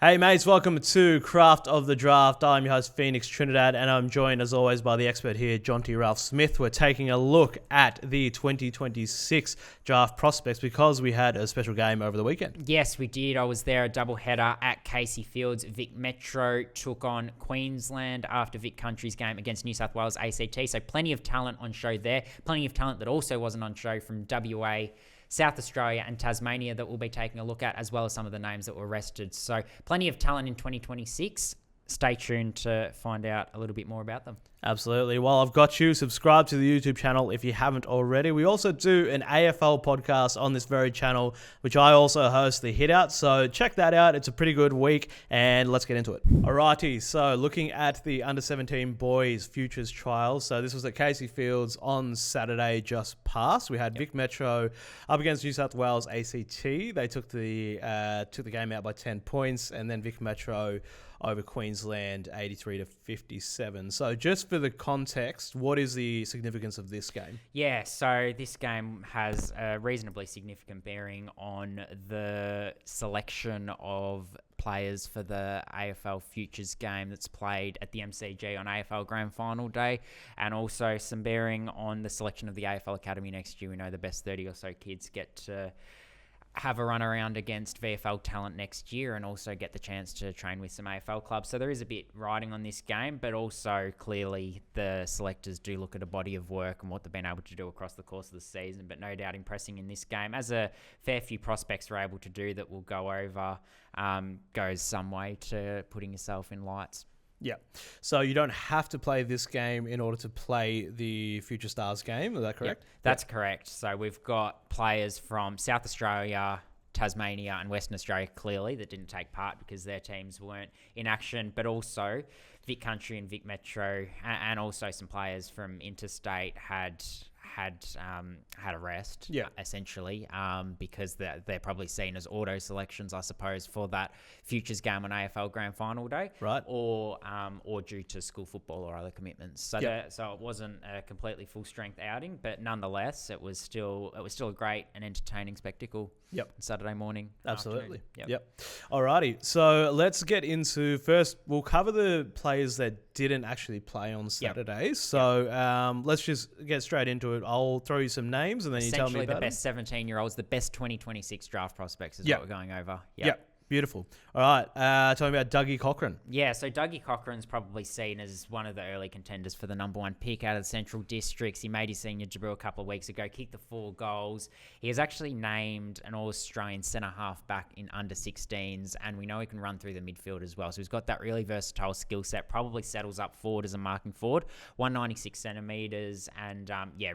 Hey mates, welcome to Craft of the Draft. I'm your host Phoenix Trinidad and I'm joined as always by the expert here, Jonty Ralph Smith. We're taking a look at the 2026 draft prospects because we had a special game over the weekend. Yes, we did. I was there, a doubleheader at Casey Fields. Vic Metro took on Queensland after Vic Country's game against New South Wales ACT. So plenty of talent on show there. Plenty of talent that also wasn't on show from WA, South Australia and Tasmania that we'll be taking a look at, as well as some of the names that were rested. So plenty of talent in 2026. Stay tuned to find out a little bit more about them. Absolutely. Well, I've got you. Subscribe to the YouTube channel if you haven't already. We also do an AFL podcast on this very channel, which I also host, The Hit Out. So check that out. It's a pretty good week, and let's get into it. Alrighty, so looking at the Under-17 Boys Futures Trials. So this was at Casey Fields on Saturday just past. We had Vic Metro up against New South Wales ACT. They took the game out by 10 points, and then Vic Metro over Queensland 83-57. So just for the context, what is the significance of this game? Yeah, so this game has a reasonably significant bearing on the selection of players for the AFL Futures game that's played at the MCG on AFL Grand Final Day, and also some bearing on the selection of the AFL Academy next year. We know the best 30 or so kids get to have a run around against VFL talent next year and also get the chance to train with some AFL clubs. So there is a bit riding on this game, but also clearly the selectors do look at a body of work and what they've been able to do across the course of the season, but no doubt impressing in this game, as a fair few prospects are able to do that we'll go over, goes some way to putting yourself in lights. Yeah. So you don't have to play this game in order to play the Future Stars game. Is that correct? Yep, that's correct. So we've got players from South Australia, Tasmania and Western Australia, clearly, that didn't take part because their teams weren't in action, but also Vic Country and Vic Metro, and also some players from interstate had a rest, essentially, because they're probably seen as auto selections, I suppose, for that Futures game on AFL Grand Final Day, right? Or due to school football or other commitments. So so it wasn't a completely full strength outing, but nonetheless, it was still a great and entertaining spectacle. Yep. Saturday morning. Absolutely. Yep. Alrighty. So let's get into first. We'll cover the players that didn't actually play on Saturday. Yep. So let's just get straight into it. I'll throw you some names and then you tell me about the best 17-year-olds, the best 2026 draft prospects is what we're going over. Yep. Beautiful. All right. Tell me about Dougie Cochran. Yeah, so Dougie Cochran's probably seen as one of the early contenders for the number one pick out of the Central Districts. He made his senior debut a couple of weeks ago, kicked the 4 goals. He was actually named an All-Australian centre-half back in under-16s, and we know he can run through the midfield as well. So he's got that really versatile skill set, probably settles up forward as a marking forward, 196 centimetres, and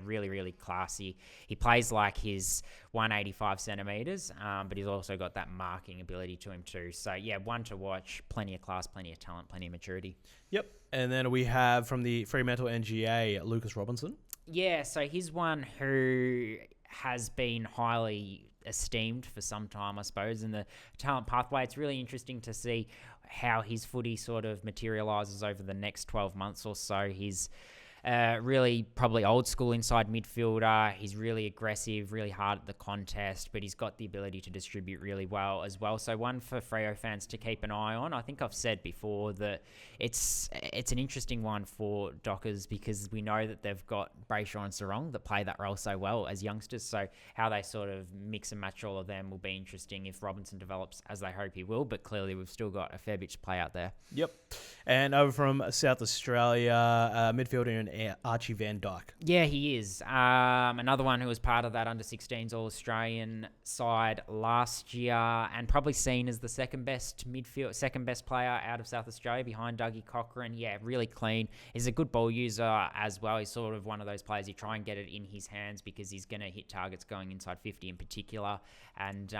really, really classy. He plays like his 185 centimetres, but he's also got that marking ability to him too. So one to watch, plenty of class, plenty of talent, plenty of maturity. Yep. And then we have from the Fremantle NGA, Lucas Robinson. Yeah, so he's one who has been highly esteemed for some time, I suppose, in the talent pathway. It's really interesting to see how his footy sort of materialises over the next 12 months or so. He's really probably old school inside midfielder. He's really aggressive, really hard at the contest, but he's got the ability to distribute really well as well. So one for Freo fans to keep an eye on. I think I've said before that it's an interesting one for Dockers because we know that they've got Brayshaw and Sarong that play that role so well as youngsters. So how they sort of mix and match all of them will be interesting if Robinson develops as they hope he will. But clearly we've still got a fair bit to play out there. Yep. And over from South Australia, midfielder and Archie Van Dyke. Yeah, he is. Another one who was part of that under-16s All-Australian side last year and probably seen as the second best player out of South Australia behind Dougie Cochran. Yeah, really clean. He's a good ball user as well. He's sort of one of those players you try and get it in his hands because he's going to hit targets going inside 50 in particular. And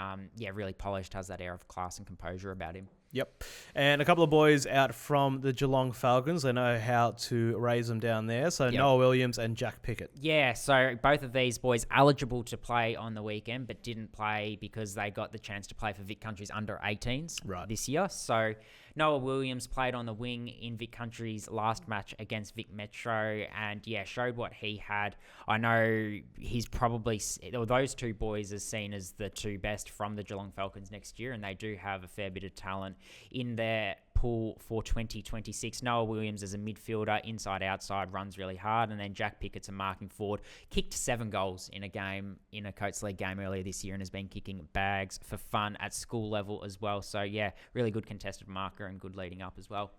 really polished, has that air of class and composure about him. Yep. And a couple of boys out from the Geelong Falcons. They know how to raise them down there. So Noah Williams and Jack Pickett. Yeah, so both of these boys eligible to play on the weekend, but didn't play because they got the chance to play for Vic Country's under-18s this year. So Noah Williams played on the wing in Vic Country's last match against Vic Metro and, showed what he had. I know he's probably, those two boys are seen as the two best from the Geelong Falcons next year, and they do have a fair bit of talent in their pool for 2026. Noah Williams as a midfielder, inside, outside, runs really hard, and then Jack Pickett's a marking forward. Kicked 7 goals in a game, in a Coates League game earlier this year, and has been kicking bags for fun at school level as well. So yeah, really good contested marker and good leading up as well.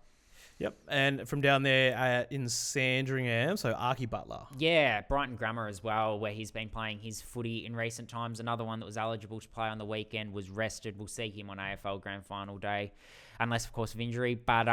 Yep, and from down there in Sandringham, so Archie Butler. Yeah, Brighton Grammar as well, where he's been playing his footy in recent times. Another one that was eligible to play on the weekend was rested. We'll see him on AFL Grand Final day, unless, of course, of injury. But,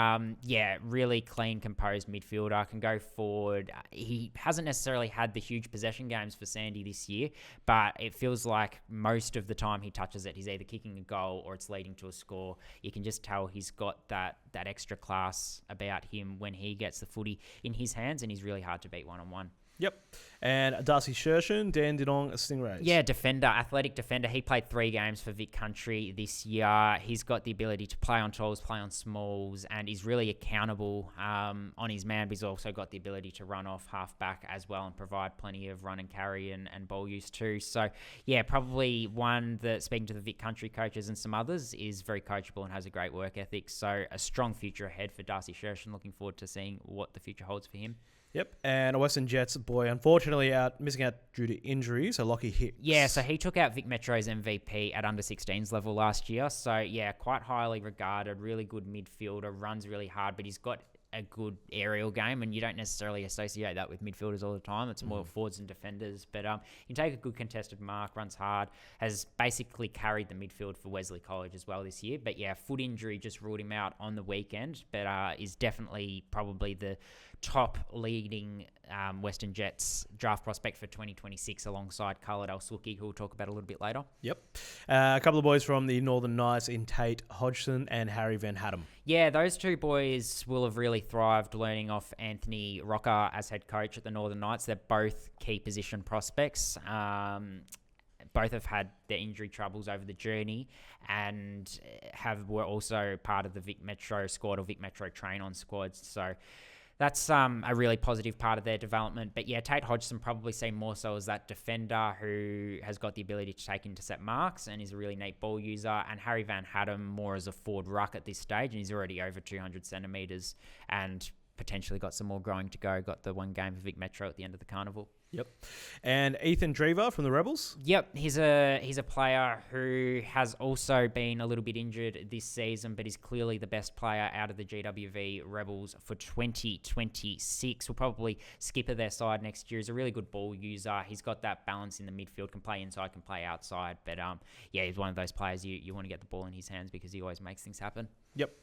yeah, really clean, composed midfielder, can go forward. He hasn't necessarily had the huge possession games for Sandy this year, but it feels like most of the time he touches it, he's either kicking a goal or it's leading to a score. You can just tell he's got that extra class about him when he gets the footy in his hands, and he's really hard to beat one-on-one. Yep. And Darcy Harrington, Dandenong Stingrays. Yeah, defender, athletic defender. He played 3 games for Vic Country this year. He's got the ability to play on talls, play on smalls, and he's really accountable on his man, but he's also got the ability to run off half-back as well and provide plenty of run and carry and ball use too. So, yeah, probably one that, speaking to the Vic Country coaches and some others, is very coachable and has a great work ethic. So, a strong future ahead for Darcy Harrington. Looking forward to seeing what the future holds for him. Yep, and a Western Jets boy, unfortunately missing out due to injury, so Lockie Hicks. Yeah, so he took out Vic Metro's MVP at under-16s level last year. So, yeah, quite highly regarded, really good midfielder, runs really hard, but he's got a good aerial game, and you don't necessarily associate that with midfielders all the time. It's more forwards and defenders. But you take a good contested mark, runs hard, has basically carried the midfield for Wesley College as well this year. But, yeah, foot injury just ruled him out on the weekend, but is definitely probably the top leading Western Jets draft prospect for 2026 alongside Khaled Elsuki, who we'll talk about a little bit later. Yep. A couple of boys from the Northern Knights in Tate Hodgson and Harry Van Hattem. Yeah, those two boys will have really thrived learning off Anthony Rocker as head coach at the Northern Knights. They're both key position prospects. Both have had their injury troubles over the journey and were also part of the Vic Metro squad or Vic Metro train-on squads. So that's a really positive part of their development. But yeah, Tate Hodgson probably seen more so as that defender who has got the ability to take intercept marks and is a really neat ball user. And Harry Van Hattem more as a forward ruck at this stage, and he's already over 200 centimetres and potentially got some more growing to go. Got the one game for Vic Metro at the end of the carnival. Yep. And Ethan Drever from the Rebels? Yep, he's a player who has also been a little bit injured this season, but is clearly the best player out of the GWV Rebels for 2026. Will probably skipper their side next year. He's a really good ball user. He's got that balance in the midfield, can play inside, can play outside. But yeah, he's one of those players you want to get the ball in his hands because he always makes things happen. Yep.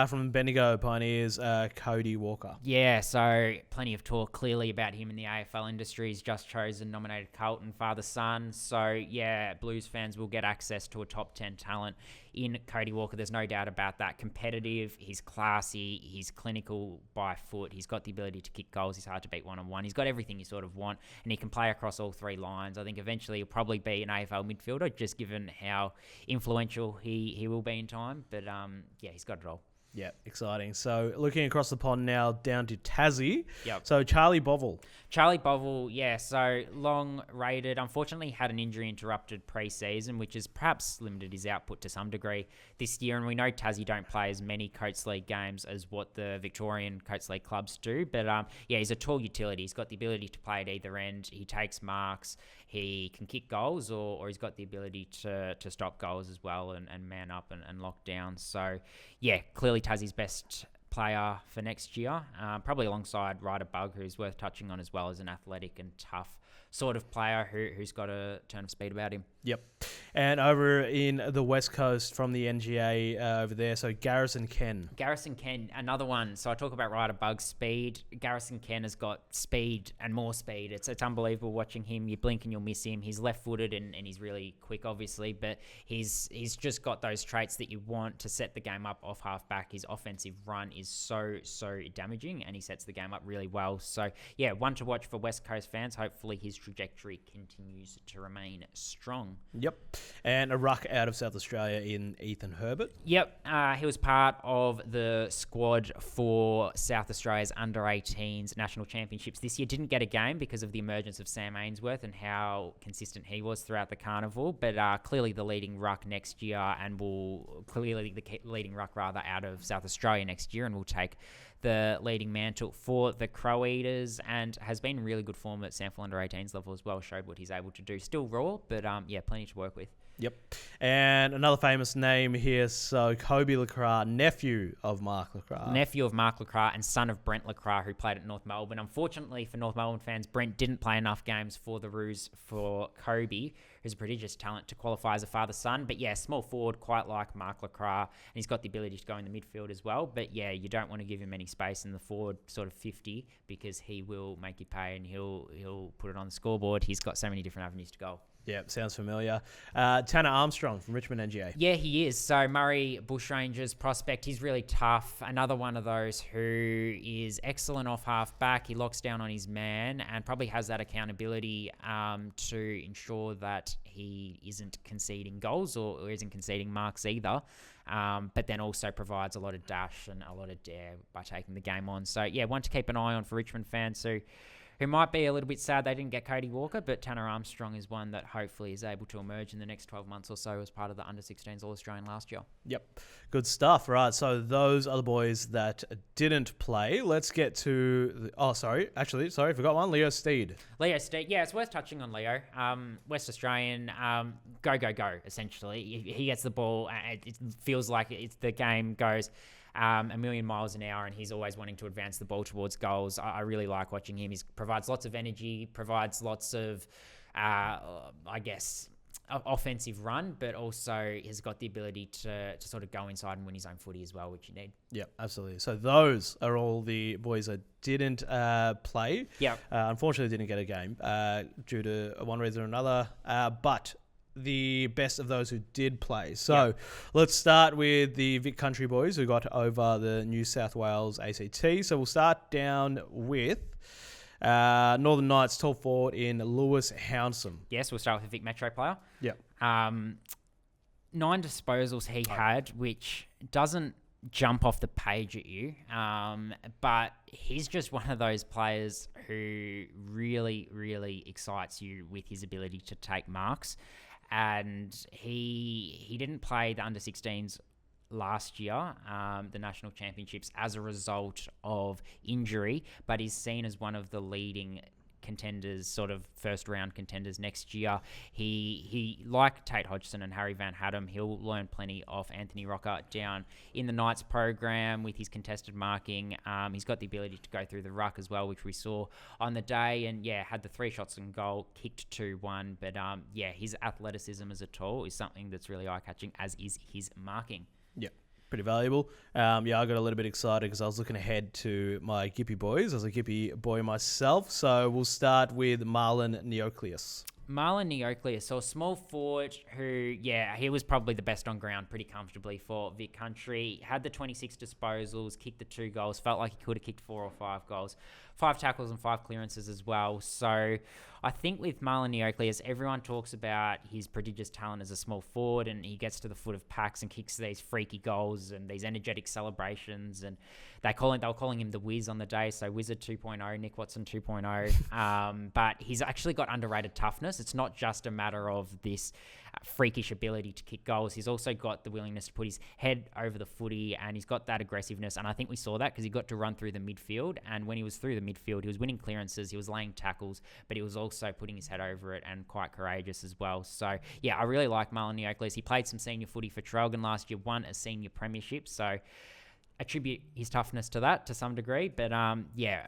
From Bendigo Pioneers, Cody Walker. Yeah, so plenty of talk clearly about him in the AFL industry. He's just chosen nominated Carlton father-son. So, yeah, Blues fans will get access to a top 10 talent in Cody Walker. There's no doubt about that. Competitive, he's classy, he's clinical by foot. He's got the ability to kick goals. He's hard to beat one-on-one. He's got everything you sort of want, and he can play across all 3 lines. I think eventually he'll probably be an AFL midfielder, just given how influential he will be in time. But, yeah, he's got it all. Yeah, exciting. So looking across the pond now down to Tassie. Yep. So Charlie Bovill. Charlie Bovill, yeah, so long rated. Unfortunately, had an injury interrupted pre-season, which has perhaps limited his output to some degree this year. And we know Tassie don't play as many Coates League games as what the Victorian Coates League clubs do. But yeah, he's a tall utility. He's got the ability to play at either end. He takes marks. He can kick goals, or he's got the ability to stop goals as well and man up and lock down. So yeah, clearly Tassie's best player for next year, probably alongside Ryder Bug, who's worth touching on as well as an athletic and tough sort of player who's got a turn of speed about him. Yep. And over in the West Coast from the NGA over there, so Garrison Ken. Garrison Ken, another one. So I talk about Ryder Bug's speed. Garrison Ken has got speed and more speed. It's unbelievable watching him. You blink and you'll miss him. He's left-footed and he's really quick, obviously, but he's just got those traits that you want to set the game up off half-back. His offensive run is is so damaging, and he sets the game up really well. So yeah, one to watch for West Coast fans. Hopefully his trajectory continues to remain strong. Yep. And a ruck out of South Australia in Ethan Herbert. Yep, he was part of the squad for South Australia's under-18s national championships this year. Didn't get a game because of the emergence of Sam Ainsworth and how consistent he was throughout the carnival, but clearly the leading ruck next year, and will clearly the leading ruck rather out of South Australia next year, and will take the leading mantle for the Crow Eaters, and has been in really good form at Sample under-18s level as well. Showed what he's able to do. Still raw, but yeah, plenty to work with. Yep. And another famous name here, so Kobe Lacroix, nephew of Mark Lacroix. Nephew of Mark Lacroix and son of Brent Lacroix, who played at North Melbourne. Unfortunately for North Melbourne fans, Brent didn't play enough games for the Roos for Kobe, who's a prodigious talent to qualify as a father-son. But yeah, small forward, quite like Mark Lacroix, and he's got the ability to go in the midfield as well. But yeah, you don't want to give him any space in the forward sort of 50, because he will make you pay, and he'll put it on the scoreboard. He's got so many different avenues to go. Yeah, sounds familiar. Tanner Armstrong from Richmond NGA. Yeah, he is. So Murray Bushrangers prospect. He's really tough. Another one of those who is excellent off half back. He locks down on his man and probably has that accountability to ensure that he isn't conceding goals or isn't conceding marks either. But then also provides a lot of dash and a lot of dare by taking the game on. So yeah, one to keep an eye on for Richmond fans who might be a little bit sad they didn't get Cody Walker, but Tanner Armstrong is one that hopefully is able to emerge in the next 12 months or so as part of the under-16s All-Australian last year. Yep. Good stuff. Right, so those are the boys that didn't play. Let's get to... forgot one. Leo Steed. Leo Steed. Yeah, it's worth touching on Leo. West Australian, go, essentially. He gets the ball. It feels like the game goes... a million miles an hour, and he's always wanting to advance the ball towards goals. I really like watching him. He provides lots of energy, provides lots of, offensive run, but also has got the ability to sort of go inside and win his own footy as well, which you need. Yeah, absolutely. So those are all the boys that didn't play. Yeah. Unfortunately, didn't get a game due to one reason or another, but... the best of those who did play. So let's start with the Vic Country boys who got over the New South Wales ACT. So we'll start down with Northern Knights tall forward in Lewis Hounsome. Yes, we'll start with a Vic Metro player. Yeah. 9 disposals he had, which doesn't jump off the page at you, but he's just one of those players who really, really excites you with his ability to take marks. And he didn't play the under-16s last year, the national championships, as a result of injury, but is seen as one of the leading contenders, sort of first round contenders next year. He like Tate Hodgson and Harry Van Haddam, he'll learn plenty off Anthony Rocker down in the Knights program with his contested marking. He's got the ability to go through the ruck as well, which we saw on the day, and yeah, had the 3 shots on goal, kicked 2-1, but his athleticism as a tall is something that's really eye-catching, as is his marking. Yeah. Pretty valuable. I got a little bit excited because I was looking ahead to my Gippy boys. I was a Gippy boy myself. So we'll start with Marlon Neocleus. Marlon Neocleus, so a small forward who, he was probably the best on ground pretty comfortably for Vic Country. Had the 26 disposals, kicked the 2 goals, felt like he could have kicked 4 or 5 goals. 5 tackles and 5 clearances as well. So I think with Marlon Neocleus, everyone talks about his prodigious talent as a small forward, and he gets to the foot of packs and kicks these freaky goals and these energetic celebrations, and they were calling him the Wiz on the day, so Wizard 2.0, Nick Watson 2.0. But he's actually got underrated toughness. It's not just a matter of this freakish ability to kick goals. He's also got the willingness to put his head over the footy, and he's got that aggressiveness. And I think we saw that because he got to run through the midfield. And when he was through the midfield, he was winning clearances, he was laying tackles, but he was also putting his head over it and quite courageous as well. So yeah, I really like Marlon Neocleus. He played some senior footy for Traralgon last year, won a senior premiership. So attribute his toughness to that to some degree, but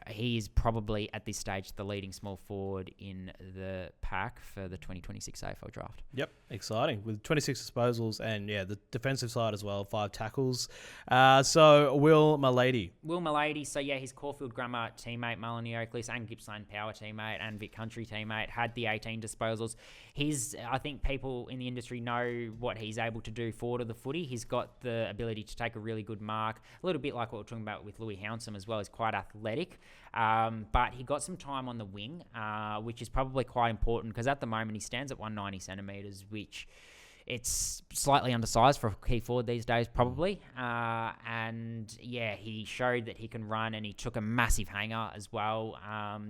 he is probably at this stage the leading small forward in the pack for the 2026 AFL Draft. Yep, exciting with 26 disposals and the defensive side as well, 5 tackles. So Will Mady, so his Caulfield Grammar teammate Marlon Neocleus and Gippsland Power teammate and Vic Country teammate had the 18 disposals. I think people in the industry know what he's able to do forward of the footy. He's got the ability to take a really good mark, a little bit like what we're talking about with Louis Hounsome as well. He's quite athletic, but he got some time on the wing, which is probably quite important because at the moment he stands at 190 centimetres, which it's slightly undersized for a key forward these days, probably. And yeah, he showed that he can run, and he took a massive hanger as well.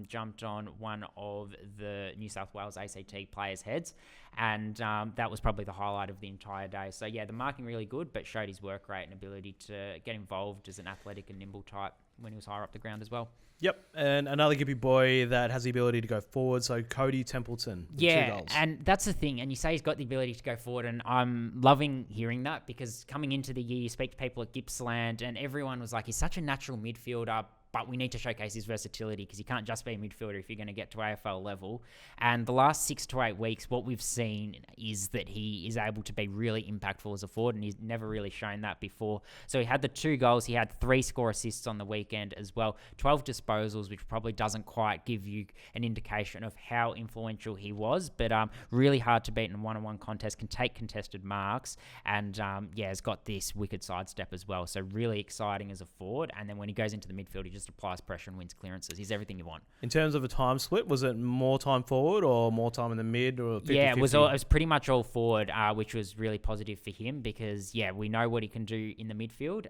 Jumped on one of the New South Wales ACT players' heads, and that was probably the highlight of the entire day. So yeah, the marking really good, but showed his work rate and ability to get involved as an athletic and nimble type when he was higher up the ground as well. Yep, and another Gippy boy that has the ability to go forward, so Cody Templeton. With 2 goals. And that's the thing. And you say he's got the ability to go forward, and I'm loving hearing that because coming into the year, you speak to people at Gippsland, and everyone was like, he's such a natural midfielder, but we need to showcase his versatility because you can't just be a midfielder if you're going to get to AFL level. And the last 6 to 8 weeks, what we've seen is that he is able to be really impactful as a forward, and he's never really shown that before. So he had the 2 goals. He had 3 score assists on the weekend as well, 12 disposals, which probably doesn't quite give you an indication of how influential he was, but really hard to beat in a one-on-one contest, can take contested marks, and has got this wicked sidestep as well. So really exciting as a forward. And then when he goes into the midfield, he just applies pressure and wins clearances. He's everything you want. In terms of a time split, was it more time forward or more time in the mid, or 50-50? Yeah, it was pretty much all forward, which was really positive for him because, we know what he can do in the midfield.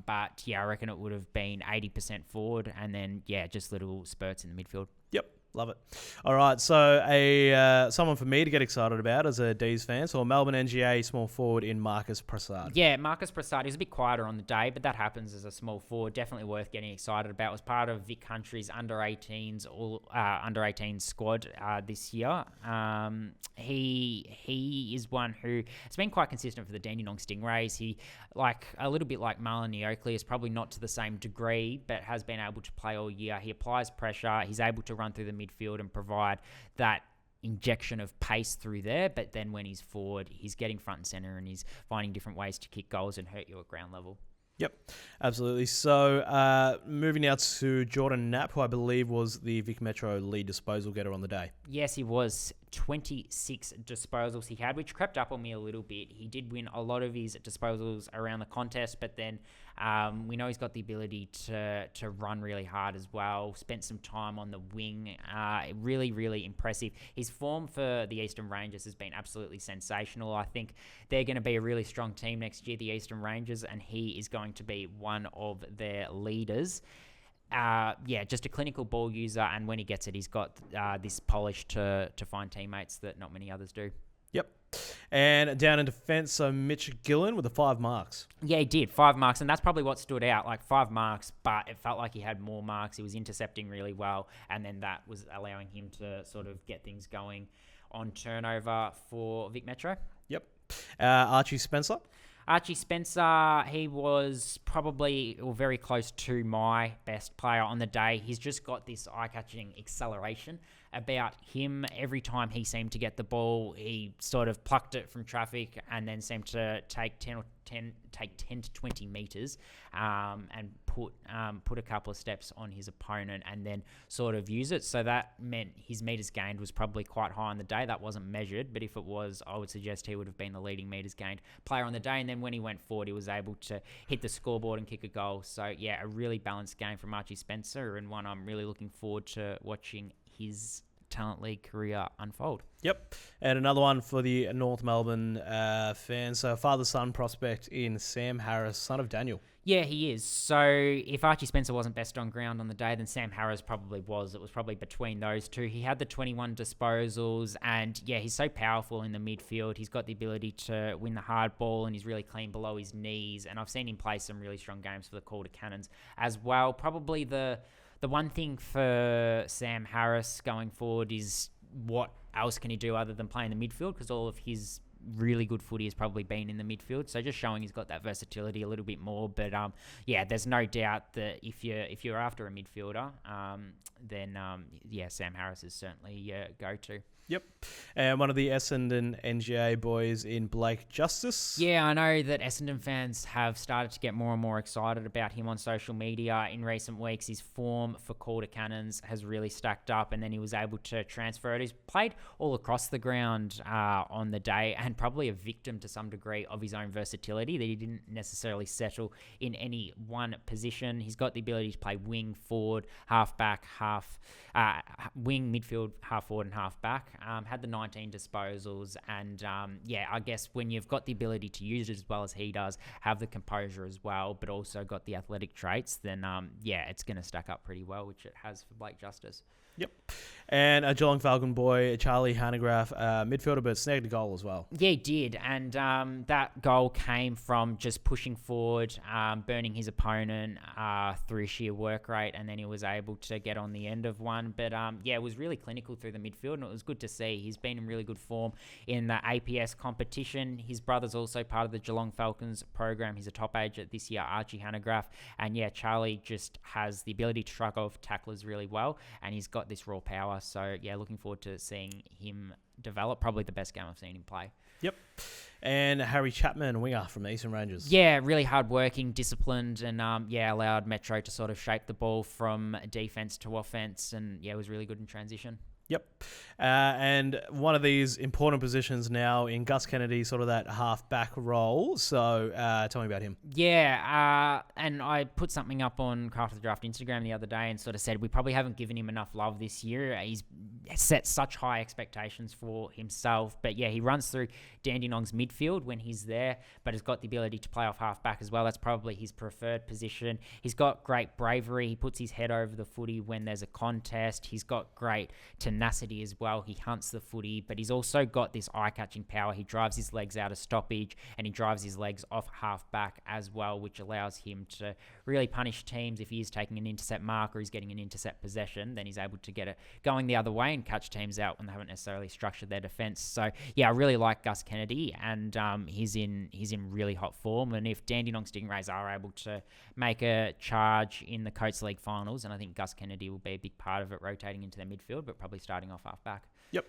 But, I reckon it would have been 80% forward and then, just little spurts in the midfield. Yep. Love it. All right, so someone for me to get excited about as a D's fan, so a Melbourne NGA small forward in Marcus Prasad. Yeah, Marcus Prasad, he was a bit quieter on the day, but that happens as a small forward. Definitely worth getting excited about. It was part of Vic Country's under-18s squad this year. He is one who has been quite consistent for the Dandenong Stingrays. He, a little bit like Marlon Oakley, is probably not to the same degree, but has been able to play all year. He applies pressure. He's able to run through the midfield and provide that injection of pace through there, but then when he's forward, he's getting front and center and he's finding different ways to kick goals and hurt you at ground level. Yep, absolutely. So moving now to Jordan Knap, who I believe was the Vic Metro lead disposal getter on the day. Yes, he was. 26 disposals he had, which crept up on me a little bit. He did win a lot of his disposals around the contest, but then we know he's got the ability to run really hard as well. Spent some time on the wing. Really, really impressive. His form for the Eastern Rangers has been absolutely sensational. I think they're going to be a really strong team next year, the Eastern Rangers, and he is going to be one of their leaders. Just a clinical ball user, and when he gets it, he's got this polish to find teammates that not many others do. Yep. And down in defence, so Mitch Gillen with the 5 marks. Yeah, he did. 5 marks, and that's probably what stood out, 5 marks, but it felt like he had more marks. He was intercepting really well, and then that was allowing him to sort of get things going on turnover for Vic Metro. Yep. Archie Spencer. Archie Spencer, he was probably very close to my best player on the day. He's just got this eye-catching acceleration about him. Every time he seemed to get the ball, he sort of plucked it from traffic and then seemed to take 10 to 20 meters and put a couple of steps on his opponent and then sort of use it. So that meant his meters gained was probably quite high on the day. That wasn't measured, but if it was, I would suggest he would have been the leading meters gained player on the day. And then when he went forward, he was able to hit the scoreboard and kick a goal. So yeah, a really balanced game from Archie Spencer, and one I'm really looking forward to watching his Talent League career unfold. Yep. And another one for the North Melbourne fans. So father-son prospect in Sam Harris, son of Daniel. Yeah, he is. So if Archie Spencer wasn't best on ground on the day, then Sam Harris probably was. It was probably between those two. He had the 21 disposals, and yeah, he's so powerful in the midfield. He's got the ability to win the hard ball, and he's really clean below his knees. And I've seen him play some really strong games for the Calder Cannons as well. Probably the one thing for Sam Harris going forward is what else can he do other than play in the midfield, because all of his really good footy has probably been in the midfield. So just showing he's got that versatility a little bit more. But there's no doubt that if you're after a midfielder, then Sam Harris is certainly your go-to. Yep. And one of the Essendon NGA boys in Blake Justice. Yeah, I know that Essendon fans have started to get more and more excited about him on social media in recent weeks. His form for Calder Cannons has really stacked up, and then he was able to transfer it. He's played all across the ground on the day, and and probably a victim to some degree of his own versatility, that he didn't necessarily settle in any one position. He's got the ability to play wing, forward, half-back, wing, midfield, half-forward and half-back. Had the 19 disposals, and I guess when you've got the ability to use it as well as he does, have the composure as well, but also got the athletic traits, then it's going to stack up pretty well, which it has for Blake Justice. Yep. And a Geelong Falcon boy, Charlie Hanegraaff, midfielder, but snagged a goal as well. Yeah, he did. And that goal came from just pushing forward, burning his opponent through sheer work rate, and then he was able to get on the end of one. But it was really clinical through the midfield, and it was good to see. He's been in really good form in the APS competition. His brother's also part of the Geelong Falcons program. He's a top agent this year, Archie Hanegraaff. And Charlie just has the ability to shrug off tacklers really well, and he's got this raw power. So, looking forward to seeing him develop. Probably the best game I've seen him play. Yep. And Harry Chapman, winger from the Eastern Rangers. Yeah, really hard-working, disciplined, and allowed Metro to sort of shape the ball from defense to offense, and was really good in transition. Yep. And one of these important positions now in Gus Kennedy, sort of that half-back role. So tell me about him. Yeah, and I put something up on Craft of the Draft Instagram the other day and sort of said we probably haven't given him enough love this year. He's set such high expectations for himself. But he runs through Dandenong's midfield when he's there, but has got the ability to play off half-back as well. That's probably his preferred position. He's got great bravery. He puts his head over the footy when there's a contest. He's got great tenacity as well. He hunts the footy, but he's also got this eye-catching power. He drives his legs out of stoppage, and he drives his legs off half-back as well, which allows him to really punish teams. If he is taking an intercept mark or he's getting an intercept possession, then he's able to get it going the other way and catch teams out when they haven't necessarily structured their defense. So I really like Gus Kennedy, and he's in really hot form. And if Dandenong Stingrays are able to make a charge in the Coates League finals, and I think Gus Kennedy will be a big part of it, rotating into their midfield, but probably starting off half-back. Yep.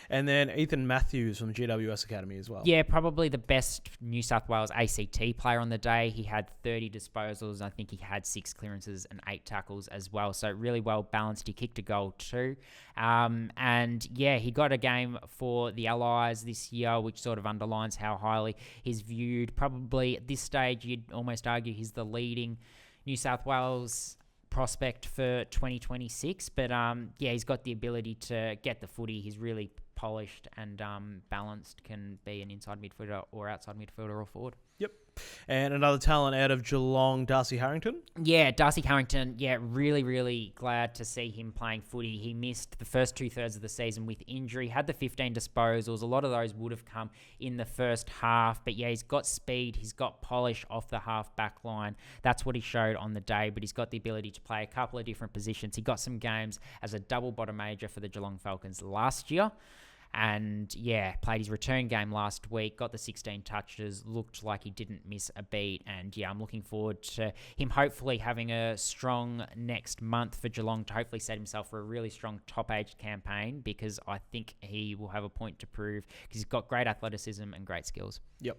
And then Ethan Matthews from the GWS Academy as well. Yeah, probably the best New South Wales ACT player on the day. He had 30 disposals. I think he had 6 clearances and 8 tackles as well. So really well balanced. He kicked a goal too. He got a game for the Allies this year, which sort of underlines how highly he's viewed. Probably at this stage, you'd almost argue he's the leading New South Wales prospect for 2026, but he's got the ability to get the footy. He's really polished and balanced, can be an inside midfielder or outside midfielder or forward. Yep. And another talent out of Geelong, Darcy Harrington. Yeah, Darcy Harrington. Yeah, really, really glad to see him playing footy. He missed the first 2/3 of the season with injury, had the 15 disposals. A lot of those would have come in the first half. But he's got speed. He's got polish off the half-back line. That's what he showed on the day. But he's got the ability to play a couple of different positions. He got some games as a double bottom major for the Geelong Falcons last year. And played his return game last week, got the 16 touches, looked like he didn't miss a beat. And I'm looking forward to him hopefully having a strong next month for Geelong to hopefully set himself for a really strong top-aged campaign, because I think he will have a point to prove, because he's got great athleticism and great skills. Yep.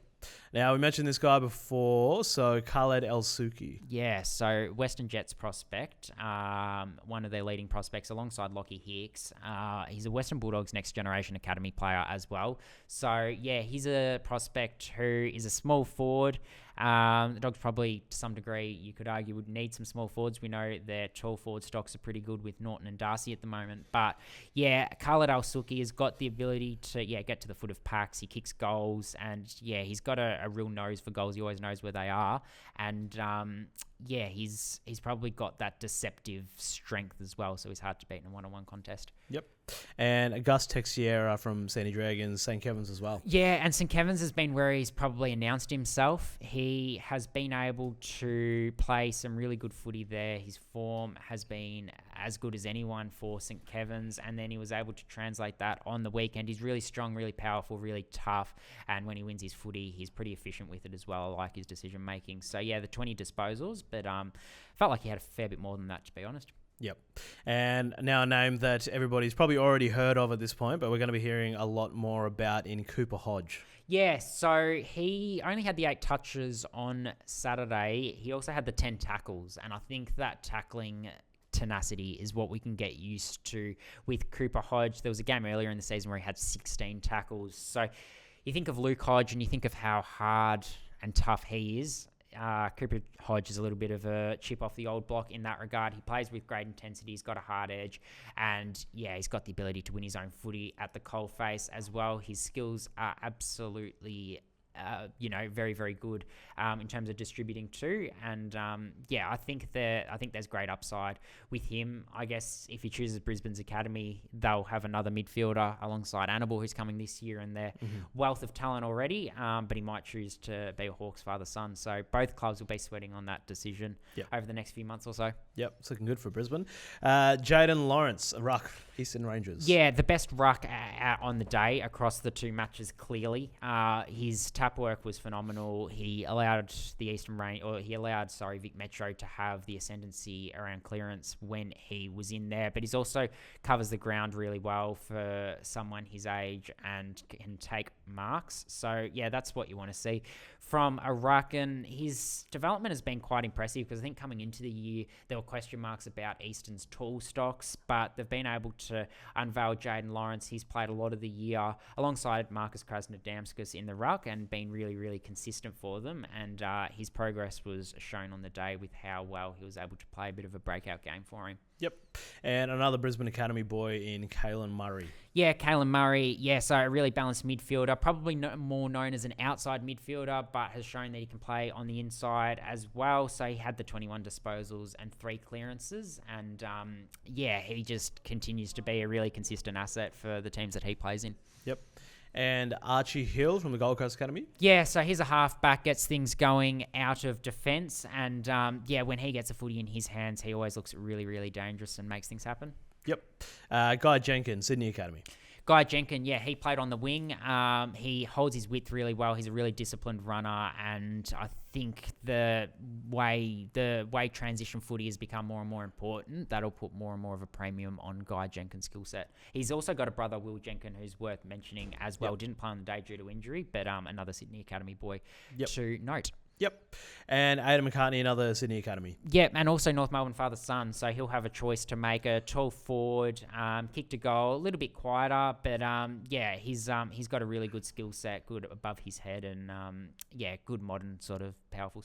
Now, we mentioned this guy before, so Khaled Elsuki. Yeah, so Western Jets prospect, one of their leading prospects alongside Lockie Hicks. He's a Western Bulldogs Next Generation Academy player as well. So, he's a prospect who is a small forward. The Dogs probably, to some degree, you could argue, would need some small forwards. We know their tall forward stocks are pretty good with Norton and Darcy at the moment. But, Khaled Elsuki has got the ability to, get to the foot of packs. He kicks goals, and, he's got a real nose for goals. He always knows where they are. And, he's probably got that deceptive strength as well, so he's hard to beat in a one-on-one contest. Yep. And Gus Texier from Sandy Dragons, St. Kevin's as well. Yeah, and St. Kevin's has been where he's probably announced himself. He has been able to play some really good footy there. His form has been as good as anyone for St. Kevin's, and then he was able to translate that on the weekend. He's really strong, really powerful, really tough, and when he wins his footy, he's pretty efficient with it as well. I like his decision-making. So, the 20 disposals, but felt like he had a fair bit more than that, to be honest. Yep. And now a name that everybody's probably already heard of at this point, but we're going to be hearing a lot more about in Cooper Hodgej. Yeah, so he only had the 8 touches on Saturday. He also had the 10 tackles, and I think that tackling tenacity is what we can get used to with Cooper Hodgej. There was a game earlier in the season where he had 16 tackles. So you think of Luke Hodge and you think of how hard and tough he is. Cooper Hodge is a little bit of a chip off the old block in that regard. He plays with great intensity. He's got a hard edge. And, yeah, he's got the ability to win his own footy at the coalface as well. His skills are absolutely very, very good in terms of distributing too. And I think there's great upside with him. I guess if he chooses Brisbane's academy, they'll have another midfielder alongside Annabelle, who's coming this year, and their wealth of talent already. But he might choose to be a Hawks father-son. So both clubs will be sweating on that decision over the next few months or so. Yep, it's looking good for Brisbane. Jaden Lawrence, ruck, Eastern Rangers. Yeah, the best ruck out on the day across the two matches, clearly. His tap work was phenomenal. He allowed Vic Metro to have the ascendancy around clearance when he was in there, but he's also covers the ground really well for someone his age and can take marks. So yeah, that's what you want to see from a ruck, and his development has been quite impressive because I think coming into the year there were question marks about Eastern's tall stocks, but they've been able to unveil Jaden Lawrence. He's played a lot of the year alongside Marcus Krasnodamskas in the ruck and been really, really consistent for them, and his progress was shown on the day with how well he was able to play a bit of a breakout game for him. Yep. And another Brisbane Academy boy in Kalin Murray. Yeah, Kalin Murray. Yeah, so a really balanced midfielder, probably more known as an outside midfielder, but has shown that he can play on the inside as well. So he had the 21 disposals and 3 clearances. And he just continues to be a really consistent asset for the teams that he plays in. Yep. And Archie Hill from the Gold Coast Academy. Yeah, so he's a halfback, gets things going out of defence. And when he gets a footy in his hands, he always looks really, really dangerous and makes things happen. Yep. Guy Jenkins, Sydney Academy. Guy Jenkins, yeah, he played on the wing. He holds his width really well. He's a really disciplined runner, and I think the way transition footy has become more and more important, that'll put more and more of a premium on Guy Jenkins' skill set. He's also got a brother, Will Jenkins, who's worth mentioning as well. Yep. Didn't play on the day due to injury, but another Sydney Academy boy to note. Yep. And Aidan McCartney, another Sydney Academy. Yep, and also North Melbourne father-son, so he'll have a choice to make a tall forward, kick to goal, a little bit quieter, but he's got a really good skill set, good above his head, and good modern sort of powerful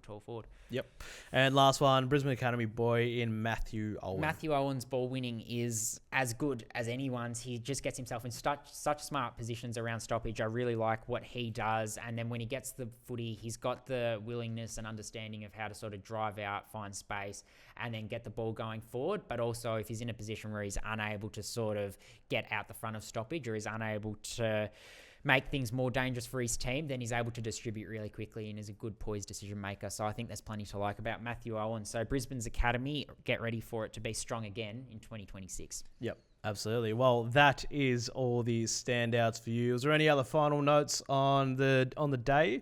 tall forward. Yep. And last one, Brisbane Academy boy in Matthew Owen. Matthew Owen's ball winning is as good as anyone's. He just gets himself in such smart positions around stoppage. I really like what he does, and then when he gets the footy, he's got the willingness and understanding of how to sort of drive out, find space, and then get the ball going forward. But also, if he's in a position where he's unable to sort of get out the front of stoppage or is unable to make things more dangerous for his team, then he's able to distribute really quickly and is a good poised decision maker. So I think there's plenty to like about Matthew Owen. So Brisbane's Academy, get ready for it to be strong again in 2026. Yep. Absolutely. Well, that is all the standouts for you. Is there any other final notes on the day?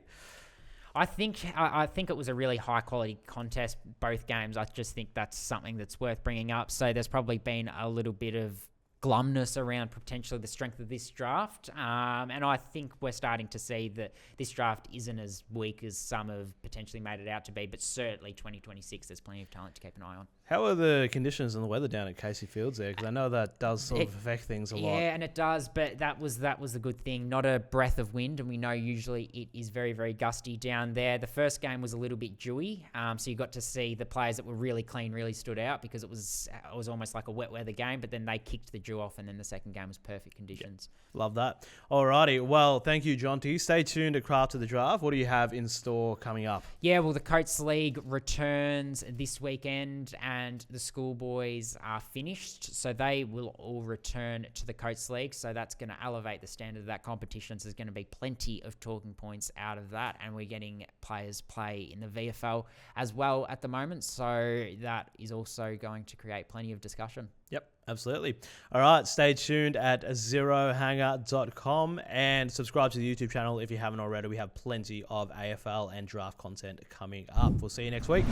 I think it was a really high quality contest, both games. I just think that's something that's worth bringing up. So there's probably been a little bit of glumness around potentially the strength of this draft. And I think we're starting to see that this draft isn't as weak as some have potentially made it out to be, but certainly 2026, there's plenty of talent to keep an eye on. How are the conditions and the weather down at Casey Fields there? Because I know that does sort of affect things a lot. Yeah, and it does, but that was the good thing. Not a breath of wind, and we know usually it is very, very gusty down there. The first game was a little bit dewy, so you got to see the players that were really clean really stood out because it was almost like a wet weather game, but then they kicked the dew off, and then the second game was perfect conditions. Yeah, love that. Alrighty, well, thank you, Jonty. Stay tuned to Craft of the Draft. What do you have in store coming up? Yeah, well, the Coates League returns this weekend, and the schoolboys are finished, so they will all return to the Coates League. So that's going to elevate the standard of that competition. So there's going to be plenty of talking points out of that, and we're getting players play in the VFL as well at the moment. So that is also going to create plenty of discussion. Yep, absolutely. All right, stay tuned at zerohanger.com and subscribe to the YouTube channel if you haven't already. We have plenty of AFL and draft content coming up. We'll see you next week.